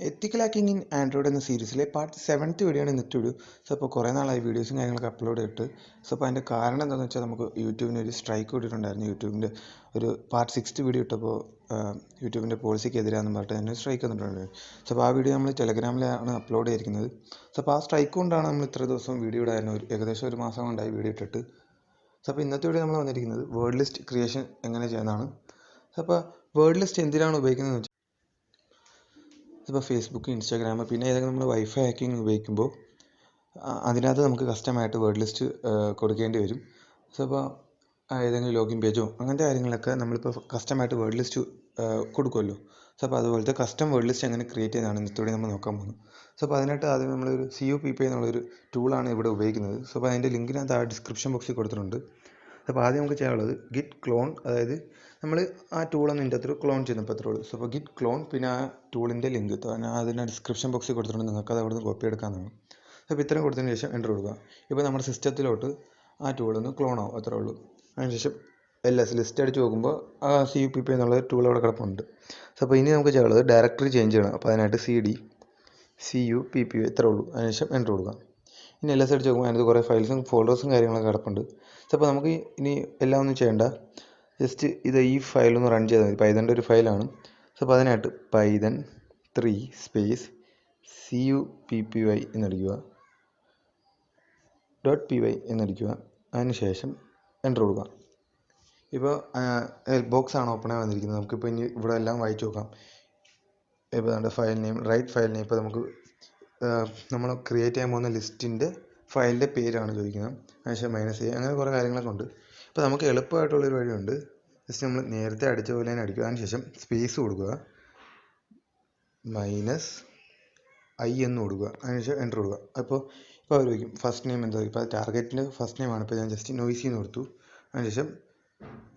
Ethical hacking in Android എന്ന സീരീസിലെ part 7th video ആണ് ഇന്നത്തെ വീഡിയോ. അപ്പോൾ കുറേ നാളായി വീഡിയോസും കാര്യങ്ങളൊക്കെ അപ്ലോഡ് ചെയ്തിട്ട്. അപ്പോൾ അതിൻ്റെ കാരണം എന്താണെന്ന് വെച്ചാൽ നമുക്ക് യൂട്യൂബിന് ഒരു സ്ട്രൈക്ക് കിട്ടിയിട്ടുണ്ടായിരുന്നു. യൂട്യൂബിൻ്റെ ഒരു പാർട്ട് 6th വീഡിയോ ഇട്ടപ്പോൾ യൂട്യൂബിൻ്റെ പോളിസിക്ക് എതിരാണെന്ന് പറഞ്ഞിട്ട് തന്നെ സ്ട്രൈക്ക് വന്നിട്ടുണ്ട്. അപ്പോൾ ആ വീഡിയോ നമ്മൾ ടെലഗ്രാമിലാണ് അപ്ലോഡ് ചെയ്തിരിക്കുന്നത്. അപ്പോൾ ആ സ്ട്രൈക്ക് കൊണ്ടാണ് നമ്മൾ ഇത്ര ദിവസം വീഡിയോ ഇടായിരുന്നു. ഏകദേശം ഒരു മാസം കൊണ്ടായി വീഡിയോ ഇട്ടിട്ട്. അപ്പോൾ ഇന്നത്തെ വീഡിയോ നമ്മൾ വന്നിരിക്കുന്നത് വേർഡ് ലിസ്റ്റ് ക്രിയേഷൻ എങ്ങനെ ചെയ്യുന്നതാണ്. അപ്പോൾ വേർഡ് ലിസ്റ്റ് എന്തിനാണ് ഉപയോഗിക്കുന്നത് വെച്ചാൽ, ഇപ്പോൾ ഫേസ്ബുക്ക്, ഇൻസ്റ്റാഗ്രാം, പിന്നെ ഏതെങ്കിലും നമ്മൾ വൈഫൈ ഹാക്കിംഗ് ഉപയോഗിക്കുമ്പോൾ അതിനകത്ത് നമുക്ക് കസ്റ്റമായിട്ട് വേർഡ് ലിസ്റ്റ് കൊടുക്കേണ്ടി വരും. സോ അപ്പോൾ ഏതെങ്കിലും ലോഗിൻ പേജോ അങ്ങനത്തെ കാര്യങ്ങളൊക്കെ നമ്മളിപ്പോൾ കസ്റ്റമായിട്ട് വേർഡ് ലിസ്റ്റ് കൊടുക്കുമല്ലോ. സോ അപ്പോൾ അതുപോലത്തെ കസ്റ്റം വേർഡ് ലിസ്റ്റ് എങ്ങനെ ക്രിയേറ്റ് ചെയ്യുന്നതാണ് ഇന്നത്തോടെ നമ്മൾ നോക്കാൻ പോകുന്നത്. സോ അപ്പോൾ അതിനായിട്ട് ആദ്യം നമ്മളൊരു CUPP എന്നുള്ളൊരു ടൂളാണ് ഇവിടെ ഉപയോഗിക്കുന്നത്. സോ അപ്പോൾ അതിൻ്റെ ലിങ്കിനകത്ത് ആ ഡിസ്ക്രിപ്ഷൻ ബോക്സിൽ കൊടുത്തിട്ടുണ്ട്. അപ്പോൾ ആദ്യം നമുക്ക് ചെയ്യാനുള്ളത് ഗിറ്റ് ക്ലോൺ, അതായത് നമ്മൾ ആ ടൂളൊന്നും ഇതിൻ്റെ അകത്ത് ക്ലോൺ ചെയ്യുന്നപ്പോൾ അത്രേ ഉള്ളൂ. സോ അപ്പോൾ ഗിറ്റ് ക്ലോൺ, പിന്നെ ആ ടൂളിൻ്റെ ലിങ്ക് ഞാൻ അതിൻ്റെ ഡിസ്ക്രിപ്ഷൻ ബോക്സിൽ കൊടുത്തിട്ടുണ്ട്, നിങ്ങൾക്ക് അത് അവിടെ നിന്ന് കോപ്പി എടുക്കാമെന്നാണ്. അപ്പോൾ ഇത്രയും കൊടുത്തതിന് ശേഷം എൻ്റർ കൊടുക്കുക. ഇപ്പോൾ നമ്മുടെ സിസ്റ്റത്തിലോട്ട് ആ ടൂളൊന്ന് ക്ലോൺ ആവും, അത്രേ ഉള്ളൂ. അതിനുശേഷം ലിസ്റ്റ് അടിച്ച് നോക്കുമ്പോൾ ആ CUPP എന്നുള്ള ടൂൾ അവിടെ കിടപ്പുണ്ട്. സോ അപ്പോൾ ഇനി നമുക്ക് ചെയ്യാനുള്ളത് ഡയറക്ടറി ചേഞ്ച് ചെയ്യണം. അപ്പോൾ അതിനായിട്ട് CD CUPP ഇത്രേ ഉള്ളൂ. അതിനുശേഷം എൻ്റർ കൊടുക്കുക. ഇനി LS അടിച്ച് നോക്കുമ്പോൾ അതിനകത്ത് കുറേ ഫയൽസും ഫോൾഡേഴ്സും കാര്യങ്ങളൊക്കെ കിടപ്പുണ്ട്. സോ അപ്പോൾ നമുക്ക് ഇനി എല്ലാം ഒന്നും ചെയ്യേണ്ട, ജസ്റ്റ് ഈ ഫയലൊന്ന് റൺ ചെയ്താൽ മതി. പൈതൻ്റെ ഒരു ഫയലാണ്. സോ അപ്പോൾ അതിനായിട്ട് python 3 സ്പേസ് CUPPY എന്നടിക്കുക, .py എന്നടിക്കുക. അതിനുശേഷം എൻ്റർ കൊടുക്കുക. ഇപ്പോൾ ഹെൽപ്പ് ബോക്സ് ആണ് ഓപ്പൺ ആയി വന്നിരിക്കുന്നത്. നമുക്കിപ്പോൾ ഇനി ഇവിടെ എല്ലാം വായിച്ച് നോക്കാം. ഇപ്പോൾ നമ്മുടെ file name, right file name, ഇപ്പോൾ നമുക്ക് നമ്മൾ ക്രിയേറ്റ് ചെയ്യാൻ പോകുന്ന ലിസ്റ്റിൻ്റെ ഫയലിൻ്റെ പേരാണ് ചോദിക്കുന്നത്. അതിനുശേഷം -a, അങ്ങനെ കുറേ കാര്യങ്ങളൊക്കെ ഉണ്ട്. ഇപ്പോൾ നമുക്ക് എളുപ്പമായിട്ടുള്ളൊരു വഴിയുണ്ട്. ജസ്റ്റ് നമ്മൾ നേരത്തെ അടിച്ച പോലെ തന്നെ അടിക്കുക. അതിനുശേഷം സ്പേസ് കൊടുക്കുക, -i എന്ന് കൊടുക്കുക. അതിനുശേഷം എൻ്റർ കൊടുക്കുക. അപ്പോൾ അവർ ചോദിക്കും ഫസ്റ്റ് നെയിം എന്താ. ഇപ്പോൾ ടാർഗറ്റിൻ്റെ ഫസ്റ്റ് നെയിമാണ്. ഇപ്പോൾ ഞാൻ ജസ്റ്റ് നോയ്സി എന്ന് കൊടുത്തു. അതിനുശേഷം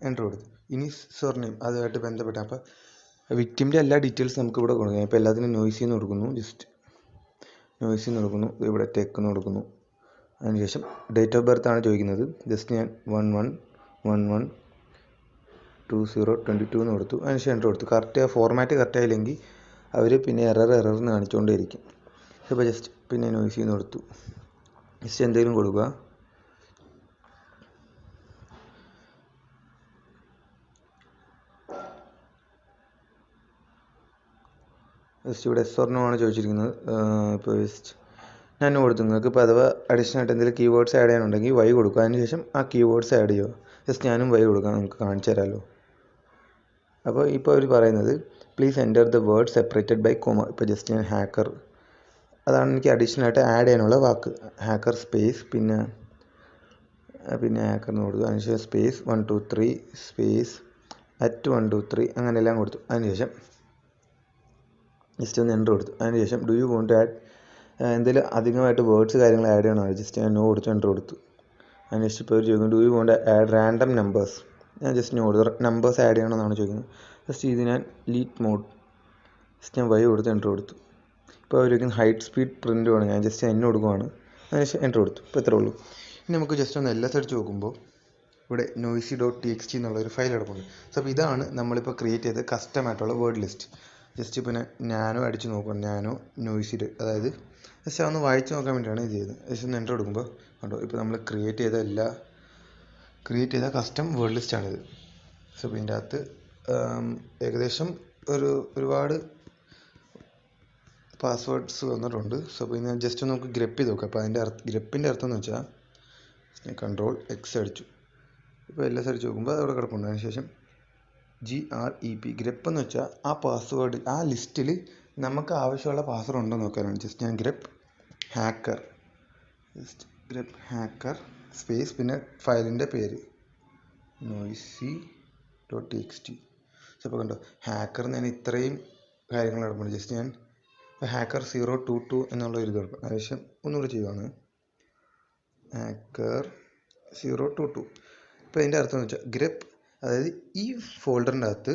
എൻ്റർ കൊടുത്തു. ഇനി സർനെയിം അതുമായിട്ട് ബന്ധപ്പെട്ട, അപ്പോൾ വിക്ടിമിൻ്റെ എല്ലാ ഡീറ്റെയിൽസും നമുക്ക് ഇവിടെ കൊടുക്കാം. ഇപ്പോൾ എല്ലാത്തിനും നോയ്സി എന്ന് കൊടുക്കുന്നു, ജസ്റ്റ് നോയ്സി എന്ന് കൊടുക്കുന്നു. ഇവിടെ ടെക്ക് എന്ന് കൊടുക്കുന്നു. അതിനുശേഷം ഡേറ്റ് ഓഫ് ബർത്ത് ആണ് ചോദിക്കുന്നത്. ജസ്റ്റ് ഞാൻ 11/1/2022 എന്ന് കൊടുത്തു. അതിനുശേഷം എൻ്റർ കൊടുത്തു. കറക്റ്റ് ഫോർമാറ്റ് കറക്റ്റ് ആയില്ലെങ്കിൽ അവർ പിന്നെ എറർന്ന് കാണിച്ചുകൊണ്ടേയിരിക്കും. ഇപ്പോൾ ജസ്റ്റ് പിന്നെ നോയ്സി എന്ന് കൊടുത്തു. ജസ്റ്റ് എന്തെങ്കിലും കൊടുക്കുക. ജസ്റ്റ് ഇവിടെ SRNO ആണ് ചോദിച്ചിരിക്കുന്നത്. ഇപ്പോൾ ജസ്റ്റ് ഞാൻ കൊടുത്തു. നിങ്ങൾക്ക് ഇപ്പോൾ അഥവാ അഡീഷണൽ ആയിട്ട് എന്തെങ്കിലും കീവേഡ്സ് ആഡ് ചെയ്യാനുണ്ടെങ്കിൽ Y കൊടുക്കുക. അതിനുശേഷം ആ കീവേഡ്സ് ആഡ് ചെയ്യുക. ജസ്റ്റ് ഞാനും Y കൊടുക്കാം, നമുക്ക് കാണിച്ചു തരാമല്ലോ. അപ്പോൾ ഇപ്പോൾ അവർ പറയുന്നത് please enter the word separated by comma. ഇപ്പോൾ ജസ്റ്റ് ഞാൻ ഹാക്കർ, അതാണ് എനിക്ക് അഡീഷണൽ ആയിട്ട് ആഡ് ചെയ്യാനുള്ള വാക്ക്. ഹാക്കർ സ്പേസ് പിന്നെ ഹാക്കർ എന്ന് കൊടുത്തു. അതിനുശേഷം സ്പേസ് 123 സ്പേസ് @123 അങ്ങനെയെല്ലാം കൊടുത്തു. അതിനുശേഷം ജസ്റ്റ് ഒന്ന് എൻ്റർ കൊടുത്തു. അതിനുശേഷം do you want to add, എന്തെങ്കിലും അധികമായിട്ട് വേർഡ്സ് കാര്യങ്ങൾ ആഡ് ചെയ്യണോ. ജസ്റ്റ് ഞാൻ നോ കൊടുത്തു, എൻ്റർ കൊടുത്തു. അതിനുശേഷം ഇപ്പോൾ ചോദിക്കും do you want add random numbers. ഞാൻ ജസ്റ്റ് നോ കൊടുത്തു. നമ്പേഴ്സ് ആഡ് ചെയ്യണമെന്നാണ് ചോദിക്കുന്നത്. ജസ്റ്റ് ഇത് ഞാൻ ലീറ്റ് മോഡ്, ജസ്റ്റ് ഞാൻ Y കൊടുത്ത് എൻ്റർ കൊടുത്തു. ഇപ്പോൾ അവർ ചോദിക്കുന്നത് ഹൈറ്റ് സ്പീഡ് പ്രിൻ്റ് വേണം. ഞാൻ ജസ്റ്റ് N കൊടുക്കുവാണ്. അതിനുശേഷം എൻ്റർ കൊടുത്തു. ഇപ്പോൾ ഇത്രേ ഉള്ളൂ. ഇനി നമുക്ക് ജസ്റ്റ് ഒന്ന് LS അടിച്ച് നോക്കുമ്പോൾ ഇവിടെ noisy.txt എന്നുള്ളൊരു ഫയൽ കിടപ്പുണ്ട്. സോ അപ്പോൾ ഇതാണ് നമ്മളിപ്പോൾ ക്രിയേറ്റ് ചെയ്ത കസ്റ്റമായിട്ടുള്ള വേർഡ് ലിസ്റ്റ്. ജസ്റ്റ് പിന്നെ നാനോ അടിച്ച് നോക്കണം. നാനോ നോയ്സി, അതായത് ജസ്റ്റ് ഒന്ന് വായിച്ച് നോക്കാൻ വേണ്ടിയാണ് ഇത് ചെയ്തത്. ജസ്റ്റ് ഒന്ന് എൻ്റർ കൊടുക്കുമ്പോൾ കണ്ടോ, ഇപ്പോൾ നമ്മൾ ക്രിയേറ്റ് ചെയ്ത കസ്റ്റം വേർഡ് ലിസ്റ്റാണിത്. സോ അപ്പോൾ ഇതിൻ്റെ അകത്ത് ഏകദേശം ഒരുപാട് പാസ്വേഡ്സ് വന്നിട്ടുണ്ട്. സോ അപ്പോൾ ഞാൻ ജസ്റ്റ് നമുക്ക് ഗ്രപ്പ് ചെയ്ത് നോക്കാം. അപ്പോൾ അതിൻ്റെ ഗ്രപ്പിൻ്റെ അർത്ഥം എന്ന് വെച്ചാൽ Ctrl+X അടിച്ചു. ഇപ്പോൾ LS അടിച്ച് നോക്കുമ്പോൾ അതവിടെ കിടപ്പുണ്ട്. അതിനുശേഷം GREP, ഗ്രപ്പ് എന്ന് വെച്ചാൽ ആ പാസ്വേഡ്, ആ ലിസ്റ്റിൽ നമുക്ക് ആവശ്യമുള്ള പാസ്വേഡ് ഉണ്ടോ നോക്കാനാണ്. ജസ്റ്റ് ഞാൻ ഗ്രപ്പ് ഹാക്കർ സ്പേസ് പിന്നെ ഫയലിൻ്റെ പേര് noisy.txt. സോ അപ്പോൾ കണ്ടോ, ഹാക്കർ ഞാൻ ഇത്രയും കാര്യങ്ങൾ കിടപ്പുണ്ട്. ജസ്റ്റ് ഞാൻ ഹാക്കർ 022 എന്നുള്ള ഒരു ഇത് കിടക്കും. അതിനുശേഷം ഒന്നുകൂടി ചെയ്യുവാണ് ഹാക്കർ 022. ഇപ്പോൾ ഇതിൻ്റെ അർത്ഥം എന്ന് വെച്ചാൽ ഗ്രപ്പ്, അതായത് ഈ ഫോൾഡറിൻ്റെ അകത്ത്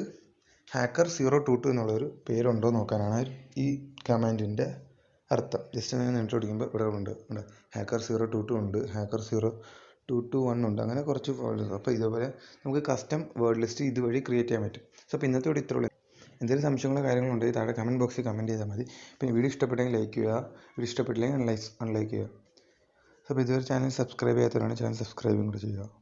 ഹാക്കർ 022 എന്നുള്ളൊരു പേരുണ്ടോ നോക്കാനാണ് ഈ കമാൻഡിൻ്റെ അർത്ഥം. ജസ്റ്റ് ഞാൻ എൻ്റർ അടിക്കുമ്പോൾ ഇവിടെ ഉണ്ട് ഹാക്കർ 022 ഉണ്ട്, ഹാക്കർ 0221 ഉണ്ട്, അങ്ങനെ കുറച്ച് ഫോൾഡേഴ്സ്. അപ്പോൾ ഇതേപോലെ നമുക്ക് കസ്റ്റം വേർഡ് ലിസ്റ്റ് ഇതുവഴി ക്രിയേറ്റ് ചെയ്യാൻ പറ്റും. സോ അപ്പോൾ ഇന്നത്തെ ഇവിടെ ഇത്രയുള്ളൂ. എന്തെങ്കിലും സംശയങ്ങളോ കാര്യങ്ങളുണ്ടെങ്കിൽ താഴെ കമൻറ്റ് ബോക്സിൽ കമൻറ്റ് ചെയ്താൽ മതി. പിന്നെ വീഡിയോ ഇഷ്ടപ്പെട്ടെങ്കിൽ ലൈക്ക് ചെയ്യുക, വീഡിയോ ഇഷ്ടപ്പെട്ടില്ലെങ്കിൽ അൺലൈക്ക് ചെയ്യുക. അപ്പോൾ ഇതുവരെ ചാനൽ സബ്സ്ക്രൈബ് ചെയ്യാത്തവരാണ് ചാനൽ സബ്സ്ക്രൈബും കൂടി ചെയ്യുക.